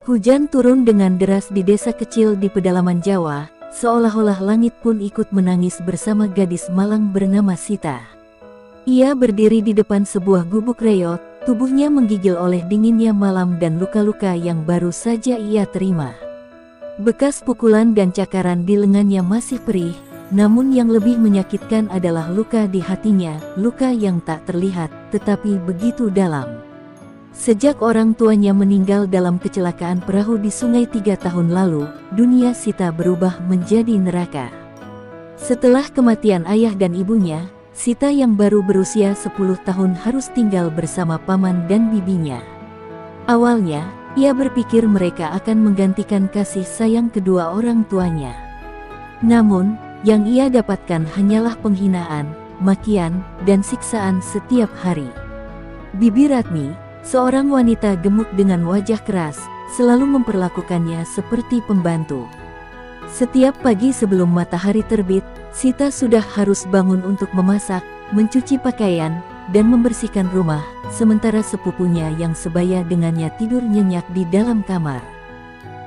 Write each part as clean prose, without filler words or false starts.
Hujan turun dengan deras di desa kecil di pedalaman Jawa, seolah-olah langit pun ikut menangis bersama gadis malang bernama Sita. Ia berdiri di depan sebuah gubuk reot, tubuhnya menggigil oleh dinginnya malam dan luka-luka yang baru saja ia terima. Bekas pukulan dan cakaran di lengannya masih perih, namun yang lebih menyakitkan adalah luka di hatinya, luka yang tak terlihat, tetapi begitu dalam. Sejak orang tuanya meninggal dalam kecelakaan perahu di sungai 3 tahun lalu, dunia Sita berubah menjadi neraka. Setelah kematian ayah dan ibunya, Sita yang baru berusia 10 tahun harus tinggal bersama paman dan bibinya. Awalnya, ia berpikir mereka akan menggantikan kasih sayang kedua orang tuanya. Namun, yang ia dapatkan hanyalah penghinaan, makian, dan siksaan setiap hari. Bibi Ratmi, seorang wanita gemuk dengan wajah keras, selalu memperlakukannya seperti pembantu. Setiap pagi sebelum matahari terbit, Sita sudah harus bangun untuk memasak, mencuci pakaian, dan membersihkan rumah, sementara sepupunya yang sebaya dengannya tidur nyenyak di dalam kamar.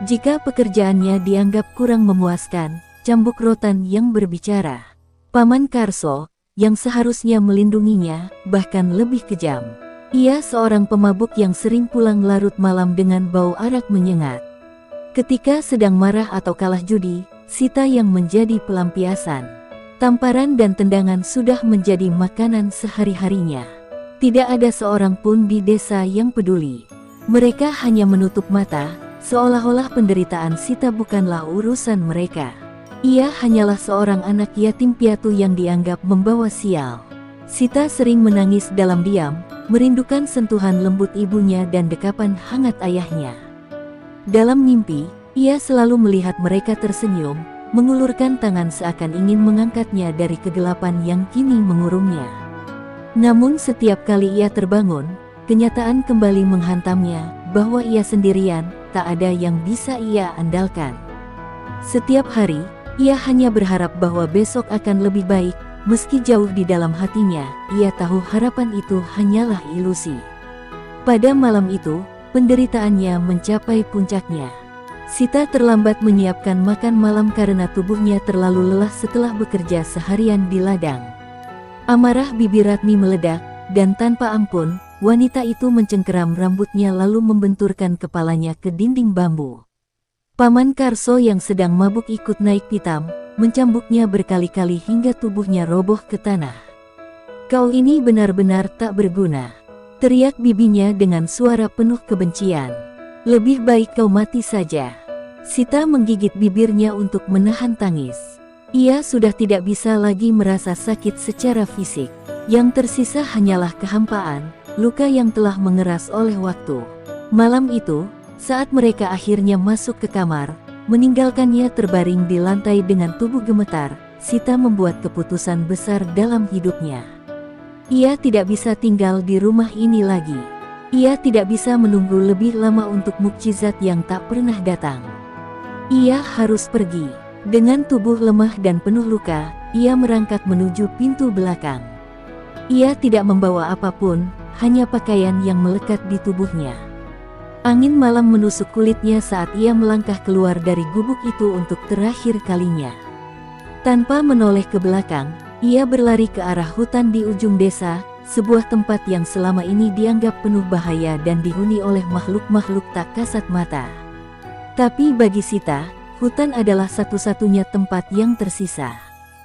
Jika pekerjaannya dianggap kurang memuaskan, cambuk rotan yang berbicara. Paman Karso, yang seharusnya melindunginya, bahkan lebih kejam. Ia seorang pemabuk yang sering pulang larut malam dengan bau arak menyengat. Ketika sedang marah atau kalah judi, Sita yang menjadi pelampiasan. Tamparan dan tendangan sudah menjadi makanan sehari-harinya. Tidak ada seorang pun di desa yang peduli. Mereka hanya menutup mata, seolah-olah penderitaan Sita bukanlah urusan mereka. Ia hanyalah seorang anak yatim piatu yang dianggap membawa sial. Sita sering menangis dalam diam, merindukan sentuhan lembut ibunya dan dekapan hangat ayahnya. Dalam mimpi, ia selalu melihat mereka tersenyum, mengulurkan tangan seakan ingin mengangkatnya dari kegelapan yang kini mengurungnya. Namun setiap kali ia terbangun, kenyataan kembali menghantamnya, bahwa ia sendirian, tak ada yang bisa ia andalkan. Setiap hari, ia hanya berharap bahwa besok akan lebih baik, meski jauh di dalam hatinya, ia tahu harapan itu hanyalah ilusi. Pada malam itu, penderitaannya mencapai puncaknya. Sita terlambat menyiapkan makan malam karena tubuhnya terlalu lelah setelah bekerja seharian di ladang. Amarah Bibi Ratmi meledak, dan tanpa ampun, wanita itu mencengkeram rambutnya lalu membenturkan kepalanya ke dinding bambu. Paman Karso yang sedang mabuk ikut naik pitam, mencambuknya berkali-kali hingga tubuhnya roboh ke tanah. "Kau ini benar-benar tak berguna," teriak bibinya dengan suara penuh kebencian. "Lebih baik kau mati saja." Sita menggigit bibirnya untuk menahan tangis. Ia sudah tidak bisa lagi merasa sakit secara fisik. Yang tersisa hanyalah kehampaan, luka yang telah mengeras oleh waktu. Malam itu, saat mereka akhirnya masuk ke kamar, meninggalkannya terbaring di lantai dengan tubuh gemetar, Sita membuat keputusan besar dalam hidupnya. Ia tidak bisa tinggal di rumah ini lagi. Ia tidak bisa menunggu lebih lama untuk mukjizat yang tak pernah datang. Ia harus pergi. Dengan tubuh lemah dan penuh luka, ia merangkak menuju pintu belakang. Ia tidak membawa apapun, hanya pakaian yang melekat di tubuhnya. Angin malam menusuk kulitnya saat ia melangkah keluar dari gubuk itu untuk terakhir kalinya. Tanpa menoleh ke belakang, ia berlari ke arah hutan di ujung desa, sebuah tempat yang selama ini dianggap penuh bahaya dan dihuni oleh makhluk-makhluk tak kasat mata. Tapi bagi Sita, hutan adalah satu-satunya tempat yang tersisa.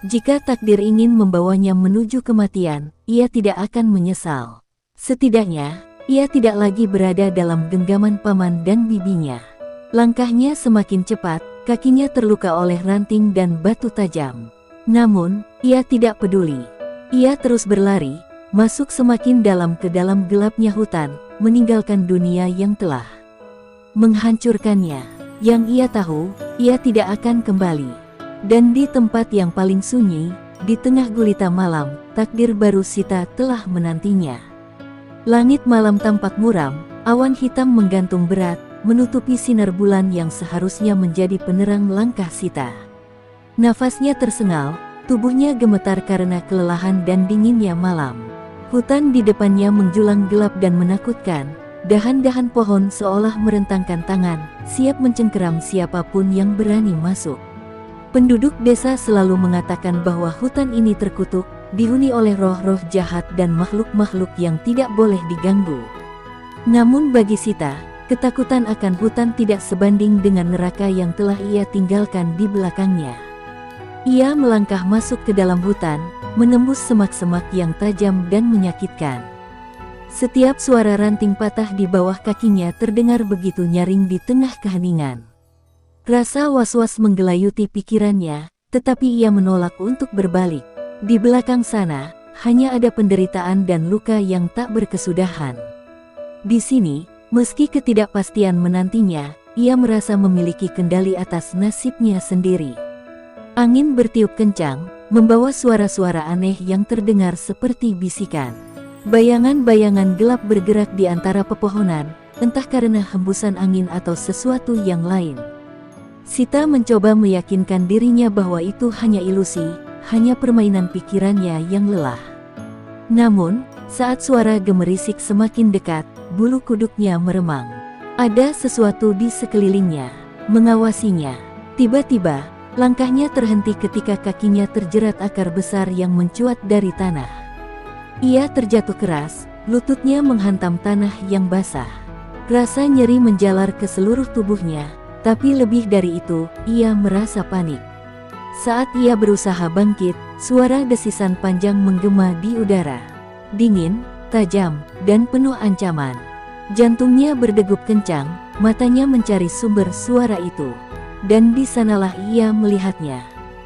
Jika takdir ingin membawanya menuju kematian, ia tidak akan menyesal. Setidaknya, ia tidak lagi berada dalam genggaman paman dan bibinya. Langkahnya semakin cepat, kakinya terluka oleh ranting dan batu tajam. Namun, ia tidak peduli. Ia terus berlari, masuk semakin dalam ke dalam gelapnya hutan, meninggalkan dunia yang telah menghancurkannya. Yang ia tahu, ia tidak akan kembali. Dan di tempat yang paling sunyi, di tengah gulita malam, takdir baru Sita telah menantinya. Langit malam tampak muram, awan hitam menggantung berat, menutupi sinar bulan yang seharusnya menjadi penerang langkah Sita. Nafasnya tersengal, tubuhnya gemetar karena kelelahan dan dinginnya malam. Hutan di depannya menjulang gelap dan menakutkan, dahan-dahan pohon seolah merentangkan tangan, siap mencengkeram siapapun yang berani masuk. Penduduk desa selalu mengatakan bahwa hutan ini terkutuk, dihuni oleh roh-roh jahat dan makhluk-makhluk yang tidak boleh diganggu. Namun bagi Sita, ketakutan akan hutan tidak sebanding dengan neraka yang telah ia tinggalkan di belakangnya. Ia melangkah masuk ke dalam hutan, menembus semak-semak yang tajam dan menyakitkan. Setiap suara ranting patah di bawah kakinya terdengar begitu nyaring di tengah keheningan. Rasa was-was menggelayuti pikirannya, tetapi ia menolak untuk berbalik. Di belakang sana, hanya ada penderitaan dan luka yang tak berkesudahan. Di sini, meski ketidakpastian menantinya, ia merasa memiliki kendali atas nasibnya sendiri. Angin bertiup kencang, membawa suara-suara aneh yang terdengar seperti bisikan. Bayangan-bayangan gelap bergerak di antara pepohonan, entah karena hembusan angin atau sesuatu yang lain. Sita mencoba meyakinkan dirinya bahwa itu hanya ilusi, hanya permainan pikirannya yang lelah. Namun, saat suara gemerisik semakin dekat, bulu kuduknya meremang. Ada sesuatu di sekelilingnya, mengawasinya. Tiba-tiba, langkahnya terhenti ketika kakinya terjerat akar besar yang mencuat dari tanah. Ia terjatuh keras, lututnya menghantam tanah yang basah. Rasa nyeri menjalar ke seluruh tubuhnya. Tapi lebih dari itu, ia merasa panik. Saat ia berusaha bangkit, suara desisan panjang menggema di udara. Dingin, tajam, dan penuh ancaman. Jantungnya berdegup kencang, matanya mencari sumber suara itu. Dan di sanalah ia melihatnya.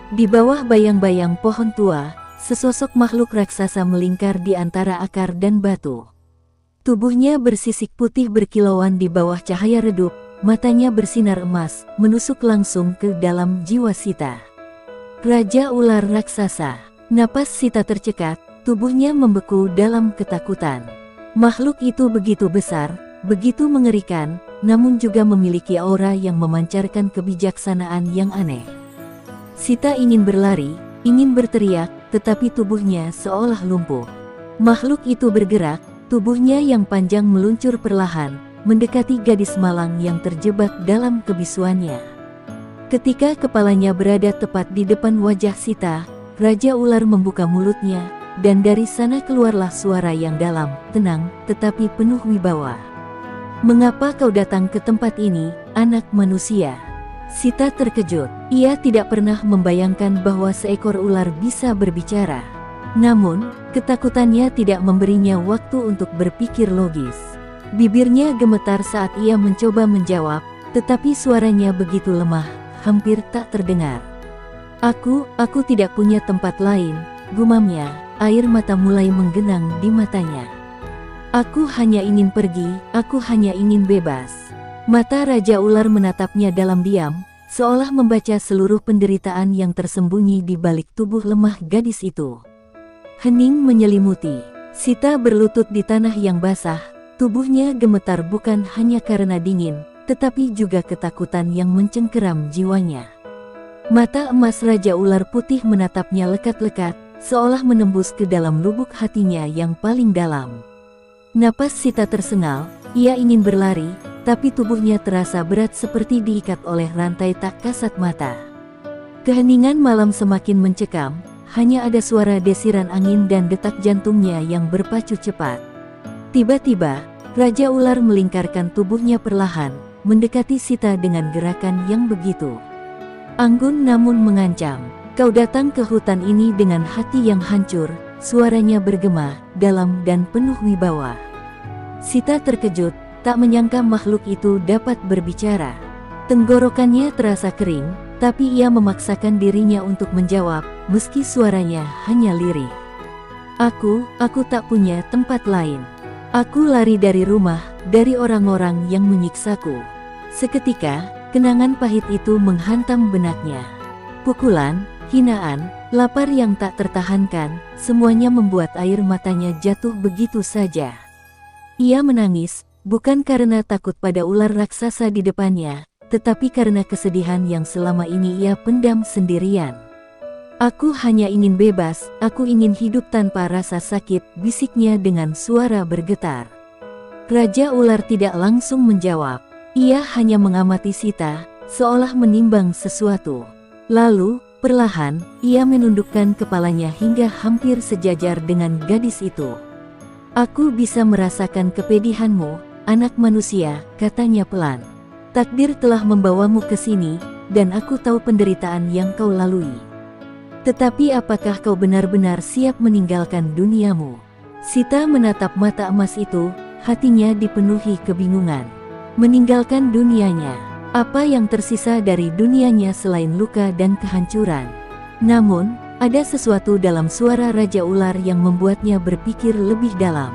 Di bawah bayang-bayang pohon tua, sesosok makhluk raksasa melingkar di antara akar dan batu. Tubuhnya bersisik putih berkilauan di bawah cahaya redup. Matanya bersinar emas, menusuk langsung ke dalam jiwa Sita. Raja ular raksasa. Napas Sita tercekat, tubuhnya membeku dalam ketakutan. Makhluk itu begitu besar, begitu mengerikan, namun juga memiliki aura yang memancarkan kebijaksanaan yang aneh. Sita ingin berlari, ingin berteriak, tetapi tubuhnya seolah lumpuh. Makhluk itu bergerak, tubuhnya yang panjang meluncur perlahan, mendekati gadis malang yang terjebak dalam kebisuannya. Ketika kepalanya berada tepat di depan wajah Sita, Raja Ular membuka mulutnya, dan dari sana keluarlah suara yang dalam, tenang, tetapi penuh wibawa. "Mengapa kau datang ke tempat ini, anak manusia?" Sita terkejut. Ia tidak pernah membayangkan bahwa seekor ular bisa berbicara. Namun, ketakutannya tidak memberinya waktu untuk berpikir logis. Bibirnya gemetar saat ia mencoba menjawab, tetapi suaranya begitu lemah, hampir tak terdengar. Aku tidak punya tempat lain," gumamnya, air mata mulai menggenang di matanya. "Aku hanya ingin pergi, aku hanya ingin bebas." Mata Raja Ular menatapnya dalam diam, seolah membaca seluruh penderitaan yang tersembunyi di balik tubuh lemah gadis itu. Hening menyelimuti. Sita berlutut di tanah yang basah. Tubuhnya gemetar bukan hanya karena dingin, tetapi juga ketakutan yang mencengkeram jiwanya. Mata emas Raja Ular Putih menatapnya lekat-lekat, seolah menembus ke dalam lubuk hatinya yang paling dalam. Napas Sita tersengal, ia ingin berlari, tapi tubuhnya terasa berat seperti diikat oleh rantai tak kasat mata. Keheningan malam semakin mencekam, hanya ada suara desiran angin dan detak jantungnya yang berpacu cepat. Tiba-tiba, Raja Ular melingkarkan tubuhnya perlahan, mendekati Sita dengan gerakan yang begitu anggun namun mengancam. "Kau datang ke hutan ini dengan hati yang hancur," suaranya bergema, dalam dan penuh wibawa. Sita terkejut, tak menyangka makhluk itu dapat berbicara. Tenggorokannya terasa kering, tapi ia memaksakan dirinya untuk menjawab, meski suaranya hanya lirih. Aku tak punya tempat lain. Aku lari dari rumah, dari orang-orang yang menyiksaku." Seketika, kenangan pahit itu menghantam benaknya. Pukulan, hinaan, lapar yang tak tertahankan, semuanya membuat air matanya jatuh begitu saja. Ia menangis, bukan karena takut pada ular raksasa di depannya, tetapi karena kesedihan yang selama ini ia pendam sendirian. "Aku hanya ingin bebas, aku ingin hidup tanpa rasa sakit," bisiknya dengan suara bergetar. Raja Ular tidak langsung menjawab. Ia hanya mengamati Sita, seolah menimbang sesuatu. Lalu, perlahan, ia menundukkan kepalanya hingga hampir sejajar dengan gadis itu. "Aku bisa merasakan kepedihanmu, anak manusia," katanya pelan. "Takdir telah membawamu ke sini, dan aku tahu penderitaan yang kau lalui. Tetapi apakah kau benar-benar siap meninggalkan duniamu?" Sita menatap mata emas itu, hatinya dipenuhi kebingungan. Meninggalkan dunianya, apa yang tersisa dari dunianya selain luka dan kehancuran? Namun, ada sesuatu dalam suara Raja Ular yang membuatnya berpikir lebih dalam.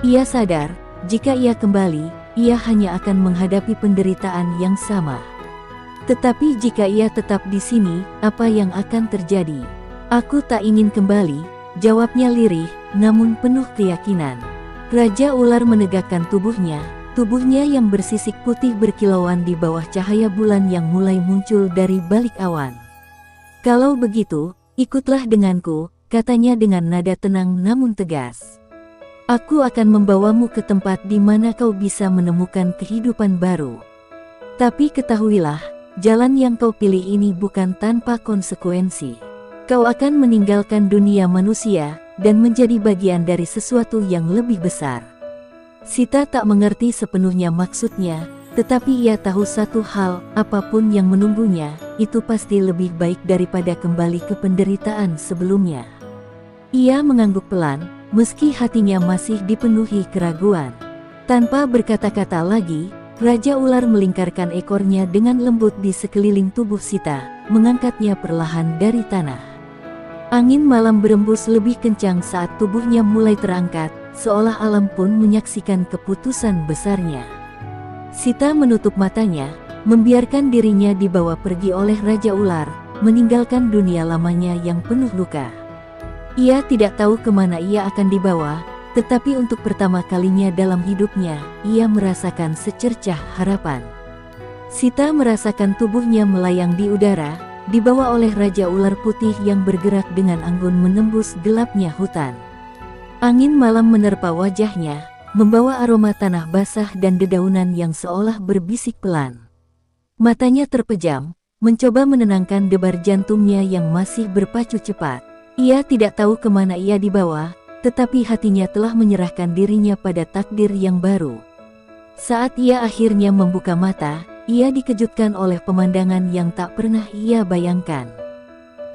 Ia sadar, jika ia kembali, ia hanya akan menghadapi penderitaan yang sama. Tetapi jika ia tetap di sini, apa yang akan terjadi? "Aku tak ingin kembali," jawabnya lirih, namun penuh keyakinan. Raja Ular menegakkan tubuhnya yang bersisik putih berkilauan di bawah cahaya bulan yang mulai muncul dari balik awan. "Kalau begitu, ikutlah denganku," katanya dengan nada tenang namun tegas. "Aku akan membawamu ke tempat di mana kau bisa menemukan kehidupan baru. Tapi ketahuilah, jalan yang kau pilih ini bukan tanpa konsekuensi. Kau akan meninggalkan dunia manusia dan menjadi bagian dari sesuatu yang lebih besar." Sita tak mengerti sepenuhnya maksudnya, tetapi ia tahu satu hal, apapun yang menunggunya, itu pasti lebih baik daripada kembali ke penderitaan sebelumnya. Ia mengangguk pelan, meski hatinya masih dipenuhi keraguan. Tanpa berkata-kata lagi, Raja Ular melingkarkan ekornya dengan lembut di sekeliling tubuh Sita, mengangkatnya perlahan dari tanah. Angin malam berembus lebih kencang saat tubuhnya mulai terangkat, seolah alam pun menyaksikan keputusan besarnya. Sita menutup matanya, membiarkan dirinya dibawa pergi oleh Raja Ular, meninggalkan dunia lamanya yang penuh luka. Ia tidak tahu kemana ia akan dibawa, tetapi untuk pertama kalinya dalam hidupnya, ia merasakan secercah harapan. Sita merasakan tubuhnya melayang di udara, dibawa oleh Raja Ular Putih yang bergerak dengan anggun menembus gelapnya hutan. Angin malam menerpa wajahnya, membawa aroma tanah basah dan dedaunan yang seolah berbisik pelan. Matanya terpejam, mencoba menenangkan debar jantungnya yang masih berpacu cepat. Ia tidak tahu kemana ia dibawa, tetapi hatinya telah menyerahkan dirinya pada takdir yang baru. Saat ia akhirnya membuka mata, ia dikejutkan oleh pemandangan yang tak pernah ia bayangkan.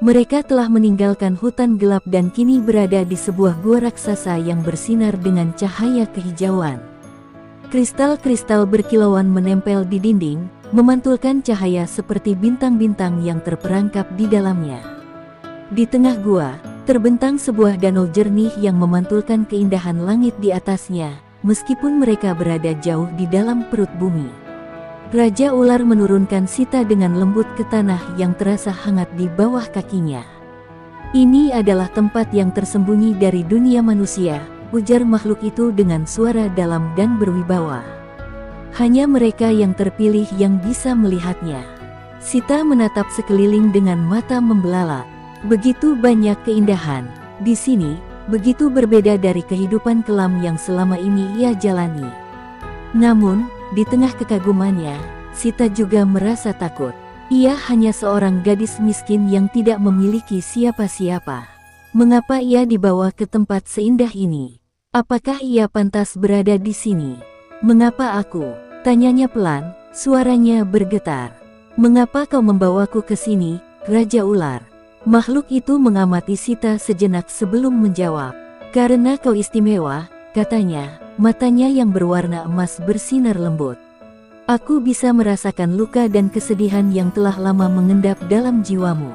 Mereka telah meninggalkan hutan gelap dan kini berada di sebuah gua raksasa yang bersinar dengan cahaya kehijauan. Kristal-kristal berkilauan menempel di dinding, memantulkan cahaya seperti bintang-bintang yang terperangkap di dalamnya. Di tengah gua, terbentang sebuah danau jernih yang memantulkan keindahan langit di atasnya, meskipun mereka berada jauh di dalam perut bumi. Raja Ular menurunkan Sita dengan lembut ke tanah yang terasa hangat di bawah kakinya. "Ini adalah tempat yang tersembunyi dari dunia manusia," ujar makhluk itu dengan suara dalam dan berwibawa. "Hanya mereka yang terpilih yang bisa melihatnya." Sita menatap sekeliling dengan mata membelalak. Begitu banyak keindahan di sini, begitu berbeda dari kehidupan kelam yang selama ini ia jalani. Namun, di tengah kekagumannya, Sita juga merasa takut. Ia hanya seorang gadis miskin yang tidak memiliki siapa-siapa. Mengapa ia dibawa ke tempat seindah ini? Apakah ia pantas berada di sini? "Mengapa aku?" tanyanya pelan, suaranya bergetar. "Mengapa kau membawaku ke sini, Raja Ular?" Makhluk itu mengamati Sita sejenak sebelum menjawab. "Karena kau istimewa," katanya, matanya yang berwarna emas bersinar lembut. "Aku bisa merasakan luka dan kesedihan yang telah lama mengendap dalam jiwamu.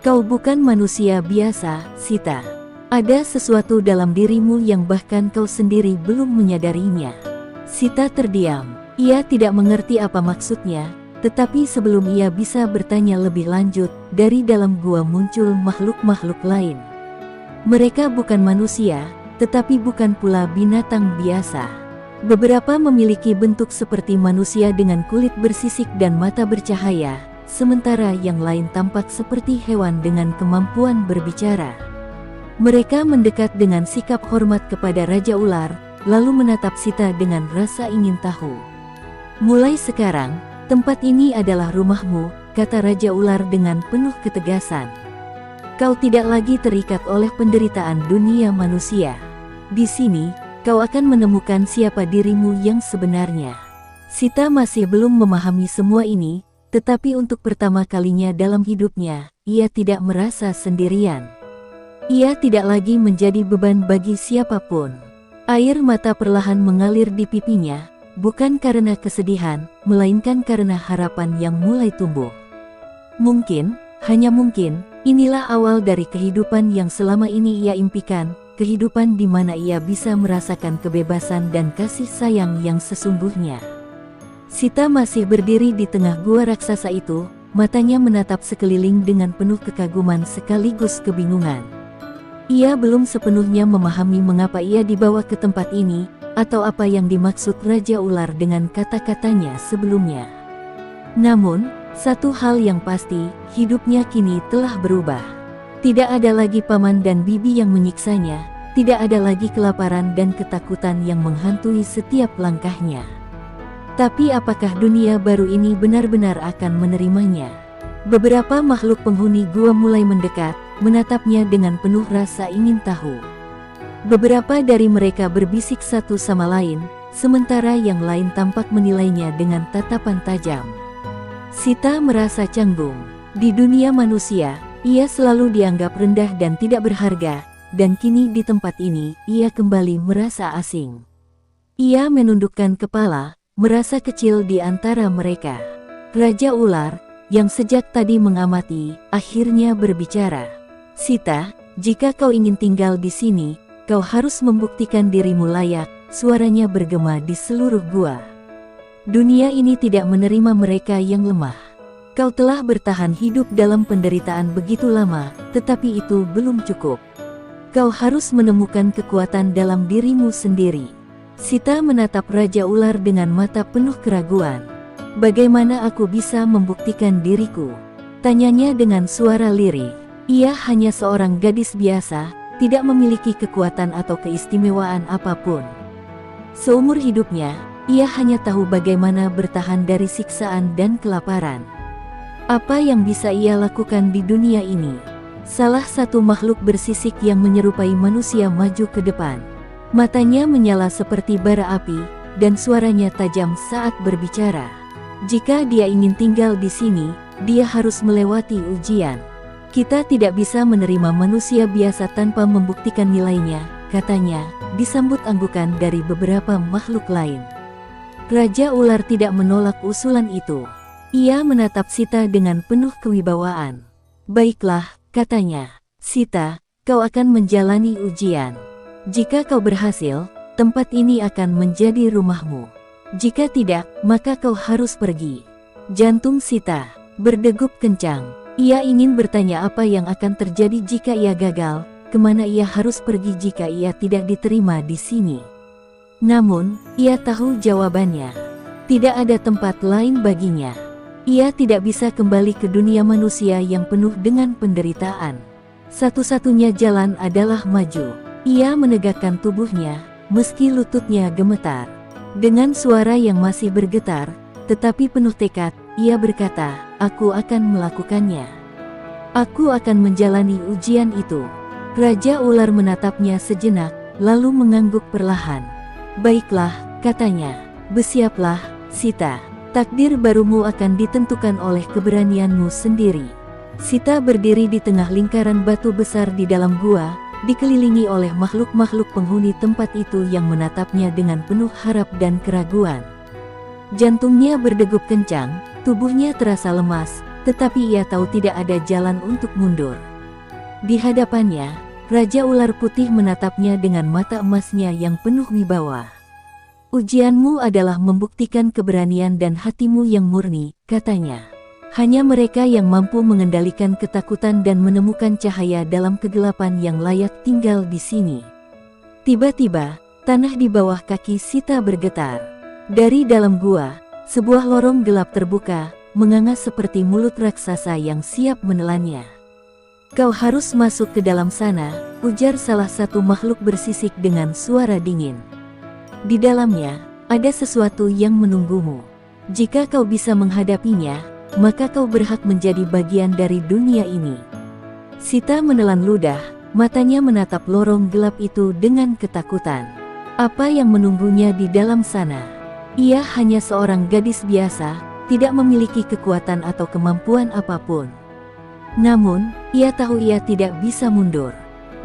Kau bukan manusia biasa, Sita. Ada sesuatu dalam dirimu yang bahkan kau sendiri belum menyadarinya." Sita terdiam. Ia tidak mengerti apa maksudnya, tetapi sebelum ia bisa bertanya lebih lanjut, dari dalam gua muncul makhluk-makhluk lain. Mereka bukan manusia, tetapi bukan pula binatang biasa. Beberapa memiliki bentuk seperti manusia dengan kulit bersisik dan mata bercahaya, sementara yang lain tampak seperti hewan dengan kemampuan berbicara. Mereka mendekat dengan sikap hormat kepada Raja Ular, lalu menatap Sita dengan rasa ingin tahu. "Mulai sekarang, tempat ini adalah rumahmu," kata Raja Ular dengan penuh ketegasan. "Kau tidak lagi terikat oleh penderitaan dunia manusia. Di sini, kau akan menemukan siapa dirimu yang sebenarnya." Sita masih belum memahami semua ini, tetapi untuk pertama kalinya dalam hidupnya, ia tidak merasa sendirian. Ia tidak lagi menjadi beban bagi siapapun. Air mata perlahan mengalir di pipinya, bukan karena kesedihan, melainkan karena harapan yang mulai tumbuh. Mungkin, hanya mungkin, inilah awal dari kehidupan yang selama ini ia impikan, kehidupan di mana ia bisa merasakan kebebasan dan kasih sayang yang sesungguhnya. Sita masih berdiri di tengah gua raksasa itu, matanya menatap sekeliling dengan penuh kekaguman sekaligus kebingungan. Ia belum sepenuhnya memahami mengapa ia dibawa ke tempat ini, atau apa yang dimaksud Raja Ular dengan kata-katanya sebelumnya. Namun, satu hal yang pasti, hidupnya kini telah berubah. Tidak ada lagi paman dan bibi yang menyiksanya, tidak ada lagi kelaparan dan ketakutan yang menghantui setiap langkahnya. Tapi apakah dunia baru ini benar-benar akan menerimanya? Beberapa makhluk penghuni gua mulai mendekat, menatapnya dengan penuh rasa ingin tahu. Beberapa dari mereka berbisik satu sama lain, sementara yang lain tampak menilainya dengan tatapan tajam. Sita merasa canggung. Di dunia manusia, ia selalu dianggap rendah dan tidak berharga, dan kini di tempat ini, ia kembali merasa asing. Ia menundukkan kepala, merasa kecil di antara mereka. Raja Ular, yang sejak tadi mengamati, akhirnya berbicara. "Sita, jika kau ingin tinggal di sini, kau harus membuktikan dirimu layak," suaranya bergema di seluruh gua. "Dunia ini tidak menerima mereka yang lemah. Kau telah bertahan hidup dalam penderitaan begitu lama, tetapi itu belum cukup. Kau harus menemukan kekuatan dalam dirimu sendiri." Sita menatap Raja Ular dengan mata penuh keraguan. "Bagaimana aku bisa membuktikan diriku?" tanyanya dengan suara lirih. Ia hanya seorang gadis biasa, tidak memiliki kekuatan atau keistimewaan apapun. Seumur hidupnya, ia hanya tahu bagaimana bertahan dari siksaan dan kelaparan. Apa yang bisa ia lakukan di dunia ini? Salah satu makhluk bersisik yang menyerupai manusia maju ke depan. Matanya menyala seperti bara api, dan suaranya tajam saat berbicara. "Jika dia ingin tinggal di sini, dia harus melewati ujian. Kita tidak bisa menerima manusia biasa tanpa membuktikan nilainya," katanya, disambut anggukan dari beberapa makhluk lain. Raja Ular tidak menolak usulan itu. Ia menatap Sita dengan penuh kewibawaan. "Baiklah," katanya. "Sita, kau akan menjalani ujian. Jika kau berhasil, tempat ini akan menjadi rumahmu. Jika tidak, maka kau harus pergi." Jantung Sita berdegup kencang. Ia ingin bertanya apa yang akan terjadi jika ia gagal, kemana ia harus pergi jika ia tidak diterima di sini. Namun, ia tahu jawabannya. Tidak ada tempat lain baginya. Ia tidak bisa kembali ke dunia manusia yang penuh dengan penderitaan. Satu-satunya jalan adalah maju. Ia menegakkan tubuhnya, meski lututnya gemetar. Dengan suara yang masih bergetar, tetapi penuh tekad, ia berkata, "Aku akan melakukannya. Aku akan menjalani ujian itu." Raja Ular menatapnya sejenak, lalu mengangguk perlahan. "Baiklah," katanya. "Bersiaplah, Sita. Takdir barumu akan ditentukan oleh keberanianmu sendiri." Sita berdiri di tengah lingkaran batu besar di dalam gua, dikelilingi oleh makhluk-makhluk penghuni tempat itu yang menatapnya dengan penuh harap dan keraguan. Jantungnya berdegup kencang, tubuhnya terasa lemas, tetapi ia tahu tidak ada jalan untuk mundur. Di hadapannya, Raja Ular Putih menatapnya dengan mata emasnya yang penuh wibawa. "Ujianmu adalah membuktikan keberanian dan hatimu yang murni," katanya. "Hanya mereka yang mampu mengendalikan ketakutan dan menemukan cahaya dalam kegelapan yang layak tinggal di sini." Tiba-tiba, tanah di bawah kaki Sita bergetar. Dari dalam gua, sebuah lorong gelap terbuka, menganga seperti mulut raksasa yang siap menelannya. "Kau harus masuk ke dalam sana," ujar salah satu makhluk bersisik dengan suara dingin. Di dalamnya, ada sesuatu yang menunggumu. Jika kau bisa menghadapinya, maka kau berhak menjadi bagian dari dunia ini. Sita menelan ludah, matanya menatap lorong gelap itu dengan ketakutan. Apa yang menunggunya di dalam sana? Ia hanya seorang gadis biasa, tidak memiliki kekuatan atau kemampuan apapun. Namun, ia tahu ia tidak bisa mundur.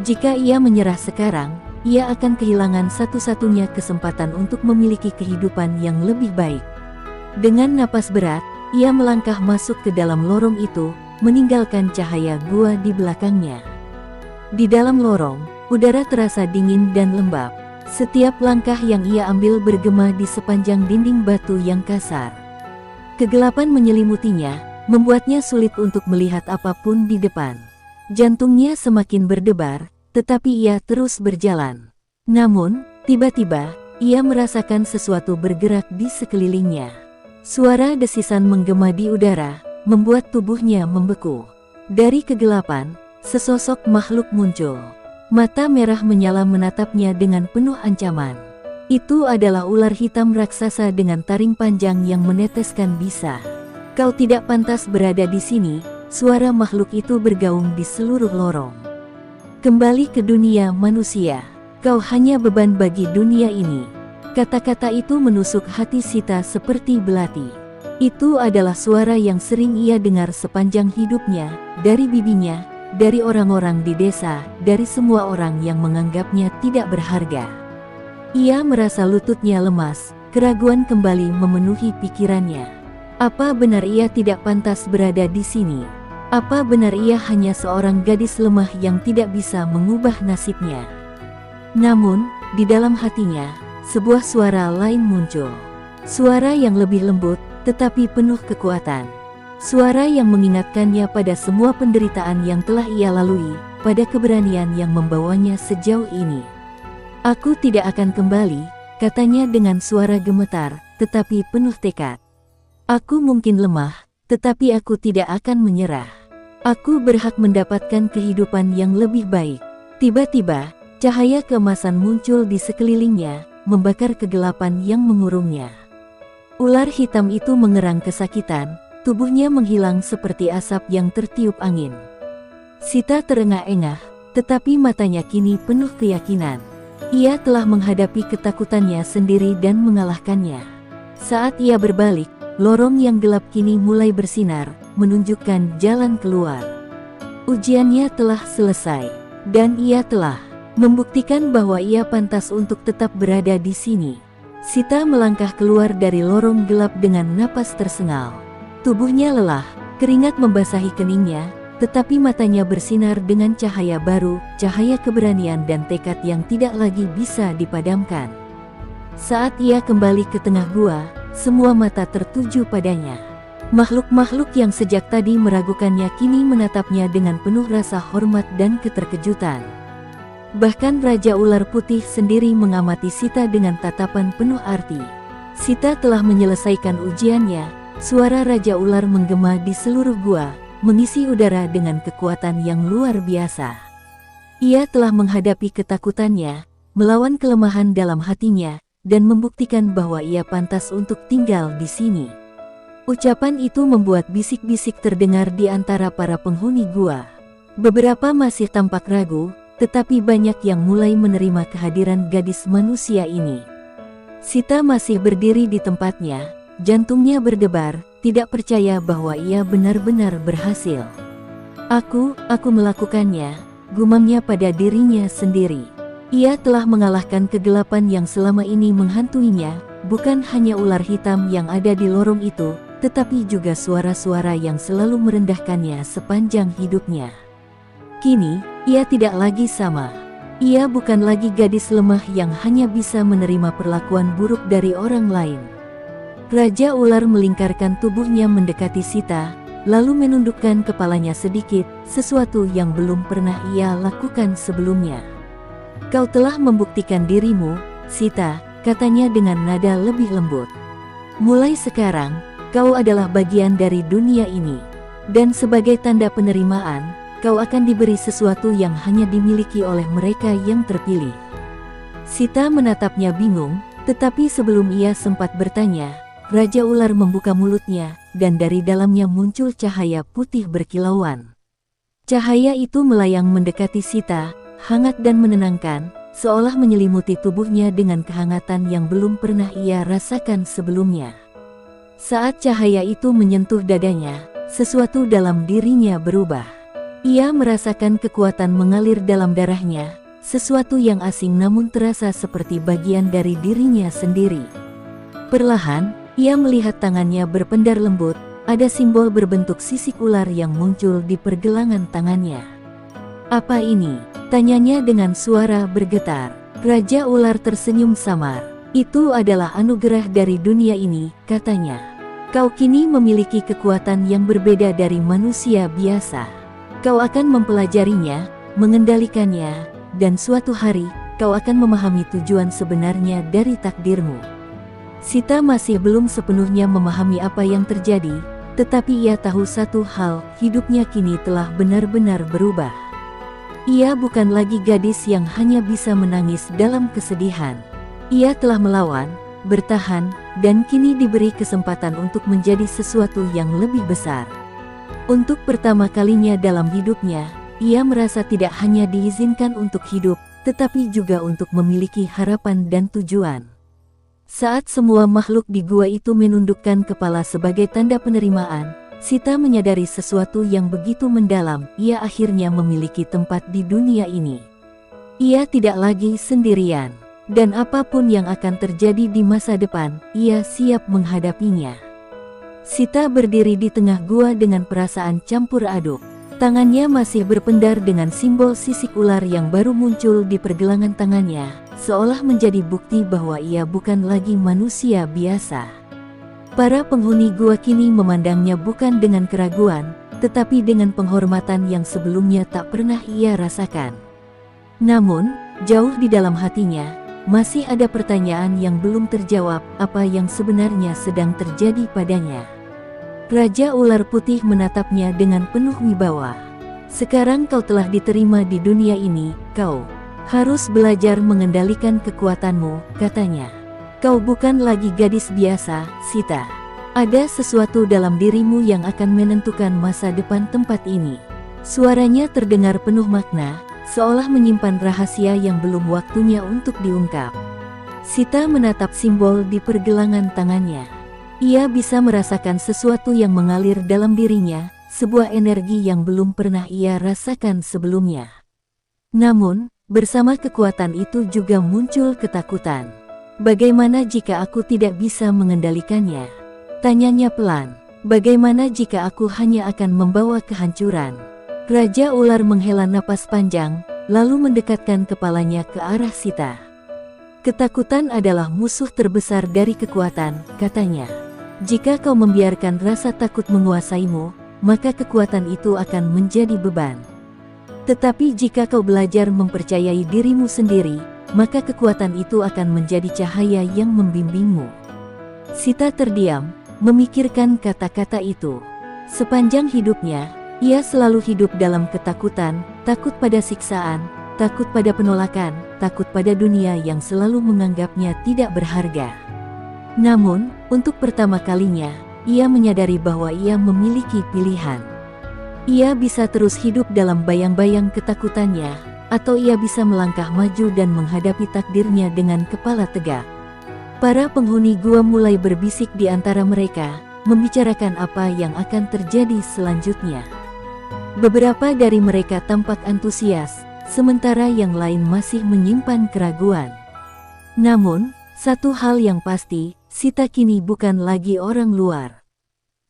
Jika ia menyerah sekarang, ia akan kehilangan satu-satunya kesempatan untuk memiliki kehidupan yang lebih baik. Dengan napas berat, ia melangkah masuk ke dalam lorong itu, meninggalkan cahaya gua di belakangnya. Di dalam lorong, udara terasa dingin dan lembab. Setiap langkah yang ia ambil bergema di sepanjang dinding batu yang kasar. Kegelapan menyelimutinya, membuatnya sulit untuk melihat apapun di depan. Jantungnya semakin berdebar, tetapi ia terus berjalan. Namun, tiba-tiba, ia merasakan sesuatu bergerak di sekelilingnya. Suara desisan menggema di udara, membuat tubuhnya membeku. Dari kegelapan, sesosok makhluk muncul. Mata merah menyala menatapnya dengan penuh ancaman. Itu adalah ular hitam raksasa dengan taring panjang yang meneteskan bisa. Kau tidak pantas berada di sini, suara makhluk itu bergaung di seluruh lorong. Kembali ke dunia manusia, kau hanya beban bagi dunia ini. Kata-kata itu menusuk hati Sita seperti belati. Itu adalah suara yang sering ia dengar sepanjang hidupnya, dari bibinya, dari orang-orang di desa, dari semua orang yang menganggapnya tidak berharga. Ia merasa lututnya lemas, keraguan kembali memenuhi pikirannya. Apa benar ia tidak pantas berada di sini? Apa benar ia hanya seorang gadis lemah yang tidak bisa mengubah nasibnya? Namun, di dalam hatinya, sebuah suara lain muncul. Suara yang lebih lembut, tetapi penuh kekuatan. Suara yang mengingatkannya pada semua penderitaan yang telah ia lalui, pada keberanian yang membawanya sejauh ini. Aku tidak akan kembali, katanya dengan suara gemetar, tetapi penuh tekad. Aku mungkin lemah, tetapi aku tidak akan menyerah. Aku berhak mendapatkan kehidupan yang lebih baik. Tiba-tiba, cahaya keemasan muncul di sekelilingnya, membakar kegelapan yang mengurungnya. Ular hitam itu mengerang kesakitan, tubuhnya menghilang seperti asap yang tertiup angin. Sita terengah-engah, tetapi matanya kini penuh keyakinan. Ia telah menghadapi ketakutannya sendiri dan mengalahkannya. Saat ia berbalik, lorong yang gelap kini mulai bersinar, menunjukkan jalan keluar. Ujiannya telah selesai, dan ia telah membuktikan bahwa ia pantas untuk tetap berada di sini. Sita melangkah keluar dari lorong gelap dengan napas tersengal. Tubuhnya lelah, keringat membasahi keningnya, tetapi matanya bersinar dengan cahaya baru, cahaya keberanian dan tekad yang tidak lagi bisa dipadamkan. Saat ia kembali ke tengah gua, semua mata tertuju padanya. Makhluk-makhluk yang sejak tadi meragukannya kini menatapnya dengan penuh rasa hormat dan keterkejutan. Bahkan Raja Ular Putih sendiri mengamati Sita dengan tatapan penuh arti. Sita telah menyelesaikan ujiannya, suara Raja Ular menggema di seluruh gua, mengisi udara dengan kekuatan yang luar biasa. Ia telah menghadapi ketakutannya, melawan kelemahan dalam hatinya, dan membuktikan bahwa ia pantas untuk tinggal di sini. Ucapan itu membuat bisik-bisik terdengar di antara para penghuni gua. Beberapa masih tampak ragu, tetapi banyak yang mulai menerima kehadiran gadis manusia ini. Sita masih berdiri di tempatnya, jantungnya berdebar, tidak percaya bahwa ia benar-benar berhasil. Aku melakukannya, gumamnya pada dirinya sendiri. Ia telah mengalahkan kegelapan yang selama ini menghantuinya, bukan hanya ular hitam yang ada di lorong itu, tetapi juga suara-suara yang selalu merendahkannya sepanjang hidupnya. Kini, ia tidak lagi sama. Ia bukan lagi gadis lemah yang hanya bisa menerima perlakuan buruk dari orang lain. Raja Ular melingkarkan tubuhnya mendekati Sita, lalu menundukkan kepalanya sedikit, sesuatu yang belum pernah ia lakukan sebelumnya. Kau telah membuktikan dirimu, Sita, katanya dengan nada lebih lembut. Mulai sekarang, kau adalah bagian dari dunia ini. Dan sebagai tanda penerimaan, kau akan diberi sesuatu yang hanya dimiliki oleh mereka yang terpilih. Sita menatapnya bingung, Tetapi sebelum ia sempat bertanya, Raja Ular membuka mulutnya, dan dari dalamnya muncul cahaya putih berkilauan. Cahaya itu melayang mendekati Sita, hangat dan menenangkan, seolah menyelimuti tubuhnya dengan kehangatan yang belum pernah ia rasakan sebelumnya. Saat cahaya itu menyentuh dadanya, sesuatu dalam dirinya berubah. Ia merasakan kekuatan mengalir dalam darahnya, sesuatu yang asing namun terasa seperti bagian dari dirinya sendiri. Perlahan, ia melihat tangannya berpendar lembut, ada simbol berbentuk sisik ular yang muncul di pergelangan tangannya. "Apa ini?" tanyanya dengan suara bergetar. Raja Ular tersenyum samar. "Itu adalah anugerah dari dunia ini," katanya. "Kau kini memiliki kekuatan yang berbeda dari manusia biasa. Kau akan mempelajarinya, mengendalikannya, dan suatu hari, kau akan memahami tujuan sebenarnya dari takdirmu." Sita masih belum sepenuhnya memahami apa yang terjadi, tetapi ia tahu satu hal, hidupnya kini telah benar-benar berubah. Ia bukan lagi gadis yang hanya bisa menangis dalam kesedihan. Ia telah melawan, bertahan, dan kini diberi kesempatan untuk menjadi sesuatu yang lebih besar. Untuk pertama kalinya dalam hidupnya, ia merasa tidak hanya diizinkan untuk hidup, tetapi juga untuk memiliki harapan dan tujuan. Saat semua makhluk di gua itu menundukkan kepala sebagai tanda penerimaan, Sita menyadari sesuatu yang begitu mendalam. Ia akhirnya memiliki tempat di dunia ini. Ia tidak lagi sendirian, dan apapun yang akan terjadi di masa depan, ia siap menghadapinya. Sita berdiri di tengah gua dengan perasaan campur aduk. Tangannya masih berpendar dengan simbol sisik ular yang baru muncul di pergelangan tangannya, seolah menjadi bukti bahwa ia bukan lagi manusia biasa. Para penghuni gua kini memandangnya bukan dengan keraguan, tetapi dengan penghormatan yang sebelumnya tak pernah ia rasakan. Namun, jauh di dalam hatinya, masih ada pertanyaan yang belum terjawab, apa yang sebenarnya sedang terjadi padanya. Raja Ular Putih menatapnya dengan penuh wibawa. "Sekarang kau telah diterima di dunia ini, kau harus belajar mengendalikan kekuatanmu," katanya. "Kau bukan lagi gadis biasa, Sita. Ada sesuatu dalam dirimu yang akan menentukan masa depan tempat ini." Suaranya terdengar penuh makna, seolah menyimpan rahasia yang belum waktunya untuk diungkap. Sita menatap simbol di pergelangan tangannya. Ia bisa merasakan sesuatu yang mengalir dalam dirinya, sebuah energi yang belum pernah ia rasakan sebelumnya. Namun, bersama kekuatan itu juga muncul ketakutan. "Bagaimana jika aku tidak bisa mengendalikannya?" tanyanya pelan. "Bagaimana jika aku hanya akan membawa kehancuran?" Raja Ular menghela napas panjang, lalu mendekatkan kepalanya ke arah Sita. "Ketakutan adalah musuh terbesar dari kekuatan," katanya. "Jika kau membiarkan rasa takut menguasaimu, maka kekuatan itu akan menjadi beban. Tetapi jika kau belajar mempercayai dirimu sendiri, maka kekuatan itu akan menjadi cahaya yang membimbingmu." Sita terdiam, memikirkan kata-kata itu. Sepanjang hidupnya, ia selalu hidup dalam ketakutan, takut pada siksaan, takut pada penolakan, takut pada dunia yang selalu menganggapnya tidak berharga. Namun, untuk pertama kalinya, ia menyadari bahwa ia memiliki pilihan. Ia bisa terus hidup dalam bayang-bayang ketakutannya, atau ia bisa melangkah maju dan menghadapi takdirnya dengan kepala tegak. Para penghuni gua mulai berbisik di antara mereka, membicarakan apa yang akan terjadi selanjutnya. Beberapa dari mereka tampak antusias, sementara yang lain masih menyimpan keraguan. Namun, satu hal yang pasti, Sita kini bukan lagi orang luar.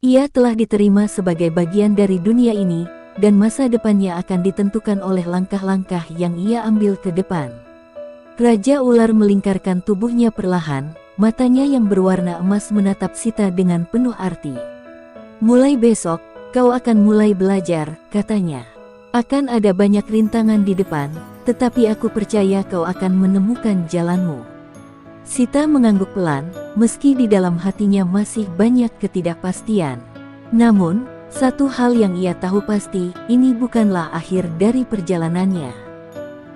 Ia telah diterima sebagai bagian dari dunia ini, dan masa depannya akan ditentukan oleh langkah-langkah yang ia ambil ke depan. Raja Ular melingkarkan tubuhnya perlahan, matanya yang berwarna emas menatap Sita dengan penuh arti. "Mulai besok, kau akan mulai belajar," katanya. "Akan ada banyak rintangan di depan, tetapi aku percaya kau akan menemukan jalanmu." Sita mengangguk pelan, meski di dalam hatinya masih banyak ketidakpastian. Namun, satu hal yang ia tahu pasti, ini bukanlah akhir dari perjalanannya.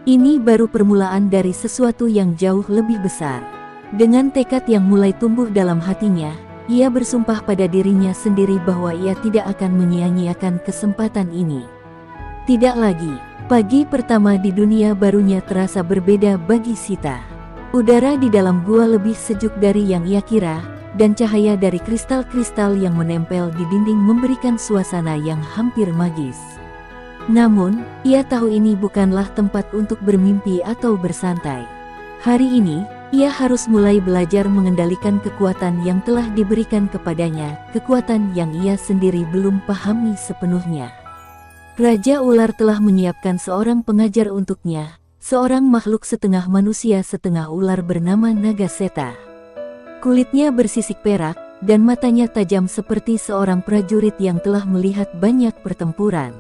Ini baru permulaan dari sesuatu yang jauh lebih besar. Dengan tekad yang mulai tumbuh dalam hatinya, ia bersumpah pada dirinya sendiri bahwa ia tidak akan menyia-nyiakan kesempatan ini. Tidak lagi. Pagi pertama di dunia barunya terasa berbeda bagi Sita. Udara di dalam gua lebih sejuk dari yang ia kira, dan cahaya dari kristal-kristal yang menempel di dinding memberikan suasana yang hampir magis. Namun, ia tahu ini bukanlah tempat untuk bermimpi atau bersantai. Hari ini, ia harus mulai belajar mengendalikan kekuatan yang telah diberikan kepadanya, kekuatan yang ia sendiri belum pahami sepenuhnya. Raja Ular telah menyiapkan seorang pengajar untuknya, seorang makhluk setengah manusia setengah ular bernama Nagaseta. Kulitnya bersisik perak, dan matanya tajam seperti seorang prajurit yang telah melihat banyak pertempuran.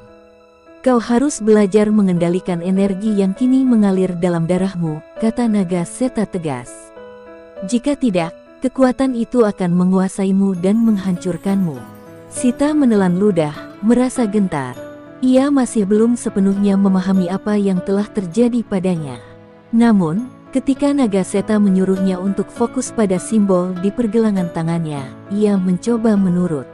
Kau harus belajar mengendalikan energi yang kini mengalir dalam darahmu, kata Nagaseta tegas. Jika tidak, kekuatan itu akan menguasaimu dan menghancurkanmu. Sita menelan ludah, merasa gentar. Ia masih belum sepenuhnya memahami apa yang telah terjadi padanya. Namun, ketika Nagaseta menyuruhnya untuk fokus pada simbol di pergelangan tangannya, ia mencoba menurut.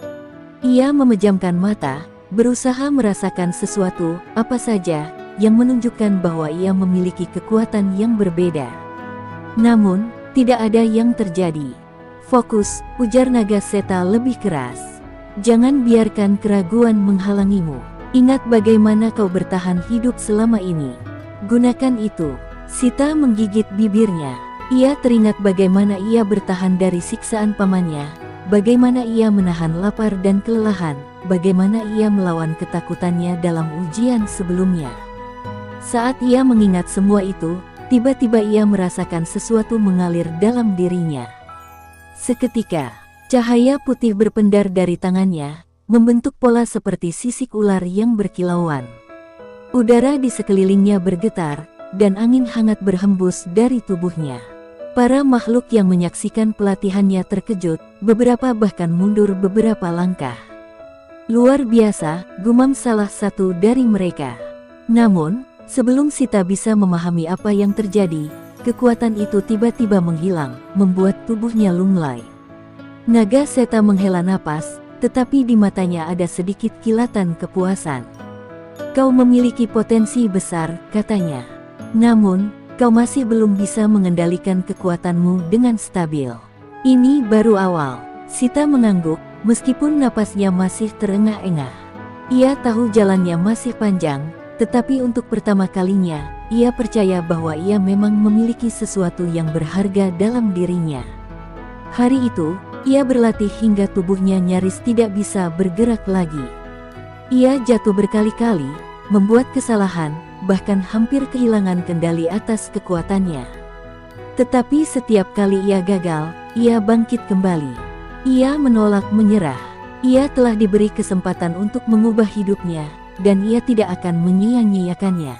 Ia memejamkan mata, berusaha merasakan sesuatu, apa saja, yang menunjukkan bahwa ia memiliki kekuatan yang berbeda. Namun, tidak ada yang terjadi. Fokus, ujar Nagaseta lebih keras. Jangan biarkan keraguan menghalangimu. Ingat bagaimana kau bertahan hidup selama ini. Gunakan itu. Sita menggigit bibirnya. Ia teringat bagaimana ia bertahan dari siksaan pamannya, bagaimana ia menahan lapar dan kelelahan, bagaimana ia melawan ketakutannya dalam ujian sebelumnya. Saat ia mengingat semua itu, tiba-tiba ia merasakan sesuatu mengalir dalam dirinya. Seketika, cahaya putih berpendar dari tangannya, membentuk pola seperti sisik ular yang berkilauan. Udara di sekelilingnya bergetar, dan angin hangat berhembus dari tubuhnya. Para makhluk yang menyaksikan pelatihannya terkejut, beberapa bahkan mundur beberapa langkah. Luar biasa, gumam salah satu dari mereka. Namun, sebelum Sita bisa memahami apa yang terjadi, kekuatan itu tiba-tiba menghilang, membuat tubuhnya lunglai. Nagaseta menghela napas, tetapi di matanya ada sedikit kilatan kepuasan. Kau memiliki potensi besar, katanya. Namun, kau masih belum bisa mengendalikan kekuatanmu dengan stabil. Ini baru awal. Sita mengangguk, meskipun napasnya masih terengah-engah. Ia tahu jalannya masih panjang, tetapi untuk pertama kalinya, ia percaya bahwa ia memang memiliki sesuatu yang berharga dalam dirinya. Hari itu, ia berlatih hingga tubuhnya nyaris tidak bisa bergerak lagi. Ia jatuh berkali-kali, membuat kesalahan, bahkan hampir kehilangan kendali atas kekuatannya. Tetapi setiap kali ia gagal, ia bangkit kembali. Ia menolak menyerah. Ia telah diberi kesempatan untuk mengubah hidupnya, dan ia tidak akan menyia-nyiakannya.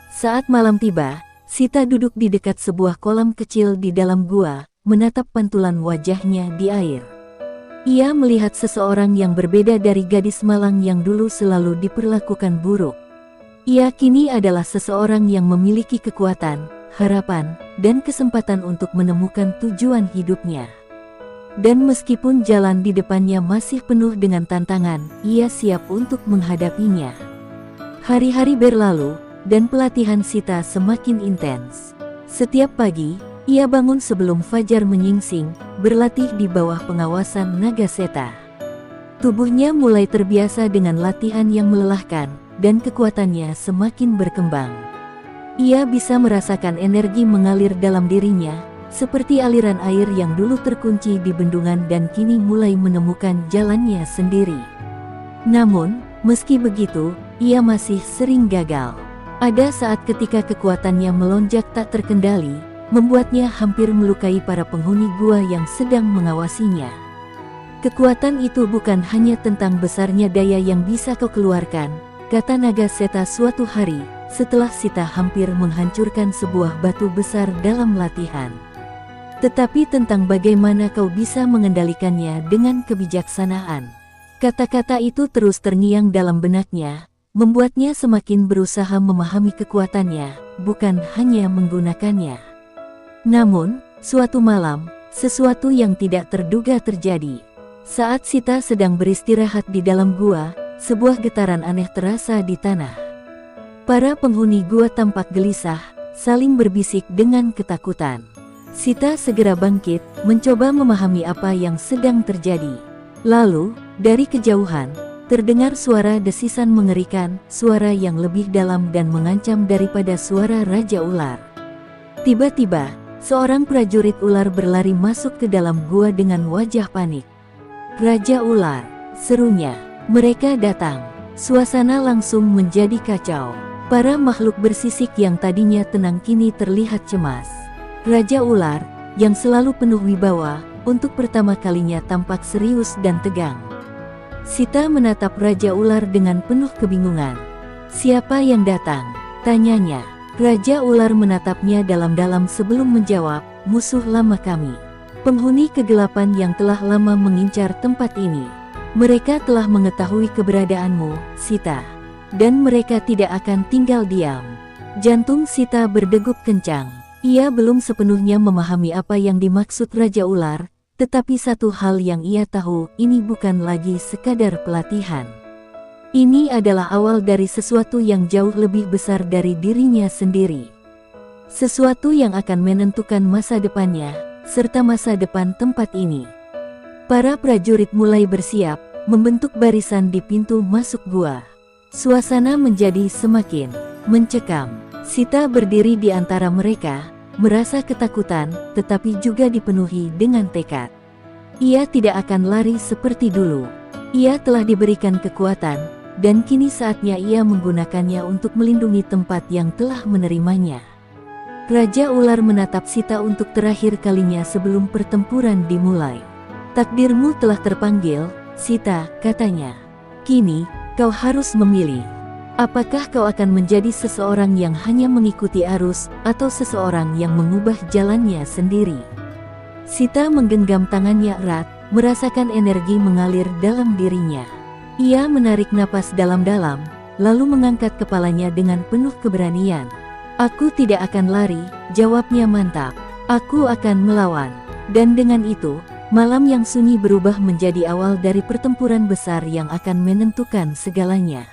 Saat malam tiba, Sita duduk di dekat sebuah kolam kecil di dalam gua, menatap pantulan wajahnya di air. Ia melihat seseorang yang berbeda dari gadis malang yang dulu selalu diperlakukan buruk. Ia kini adalah seseorang yang memiliki kekuatan, harapan, dan kesempatan untuk menemukan tujuan hidupnya. Dan meskipun jalan di depannya masih penuh dengan tantangan, ia siap untuk menghadapinya. Hari-hari berlalu, dan pelatihan Sita semakin intens. Setiap pagi, ia bangun sebelum fajar menyingsing, berlatih di bawah pengawasan Nagaseta. Tubuhnya mulai terbiasa dengan latihan yang melelahkan, dan kekuatannya semakin berkembang. Ia bisa merasakan energi mengalir dalam dirinya, seperti aliran air yang dulu terkunci di bendungan dan kini mulai menemukan jalannya sendiri. Namun, meski begitu, ia masih sering gagal. Ada saat ketika kekuatannya melonjak tak terkendali, membuatnya hampir melukai para penghuni gua yang sedang mengawasinya. Kekuatan itu bukan hanya tentang besarnya daya yang bisa kau keluarkan, kata Nagaseta suatu hari, setelah Sita hampir menghancurkan sebuah batu besar dalam latihan. Tetapi tentang bagaimana kau bisa mengendalikannya dengan kebijaksanaan. Kata-kata itu terus terngiang dalam benaknya, membuatnya semakin berusaha memahami kekuatannya, bukan hanya menggunakannya. Namun, Suatu malam, sesuatu yang tidak terduga terjadi. Saat Sita sedang beristirahat di dalam gua, sebuah getaran aneh terasa di tanah. Para penghuni gua tampak gelisah, saling berbisik dengan ketakutan. Sita segera bangkit, mencoba memahami apa yang sedang terjadi. Lalu, dari kejauhan, terdengar suara desisan mengerikan, suara yang lebih dalam dan mengancam daripada suara Raja Ular. Tiba-tiba, seorang prajurit ular berlari masuk ke dalam gua dengan wajah panik. "Raja Ular!" serunya. "Mereka datang!" Suasana langsung menjadi kacau. Para makhluk bersisik yang tadinya tenang kini terlihat cemas. Raja Ular, yang selalu penuh wibawa, untuk pertama kalinya tampak serius dan tegang. Sita menatap Raja Ular dengan penuh kebingungan. "Siapa yang datang?" tanyanya. Raja Ular menatapnya dalam-dalam sebelum menjawab, "Musuh lama kami. Penghuni kegelapan yang telah lama mengincar tempat ini. Mereka telah mengetahui keberadaanmu, Sita. Dan mereka tidak akan tinggal diam." Jantung Sita berdegup kencang. Ia belum sepenuhnya memahami apa yang dimaksud Raja Ular, tetapi satu hal yang ia tahu, ini bukan lagi sekadar pelatihan. Ini adalah awal dari sesuatu yang jauh lebih besar dari dirinya sendiri. Sesuatu yang akan menentukan masa depannya, serta masa depan tempat ini. Para prajurit mulai bersiap, membentuk barisan di pintu masuk gua. Suasana menjadi semakin mencekam. Sita berdiri di antara mereka, merasa ketakutan, tetapi juga dipenuhi dengan tekad. Ia tidak akan lari seperti dulu. Ia telah diberikan kekuatan, dan kini saatnya ia menggunakannya untuk melindungi tempat yang telah menerimanya. Raja Ular menatap Sita untuk terakhir kalinya sebelum pertempuran dimulai. "Takdirmu telah terpanggil, Sita," katanya. "Kini, kau harus memilih. Apakah kau akan menjadi seseorang yang hanya mengikuti arus, atau seseorang yang mengubah jalannya sendiri?" Sita menggenggam tangannya erat, merasakan energi mengalir dalam dirinya. Ia menarik napas dalam-dalam, lalu mengangkat kepalanya dengan penuh keberanian. "Aku tidak akan lari," jawabnya mantap. "Aku akan melawan." Dan dengan itu, malam yang sunyi berubah menjadi awal dari pertempuran besar yang akan menentukan segalanya.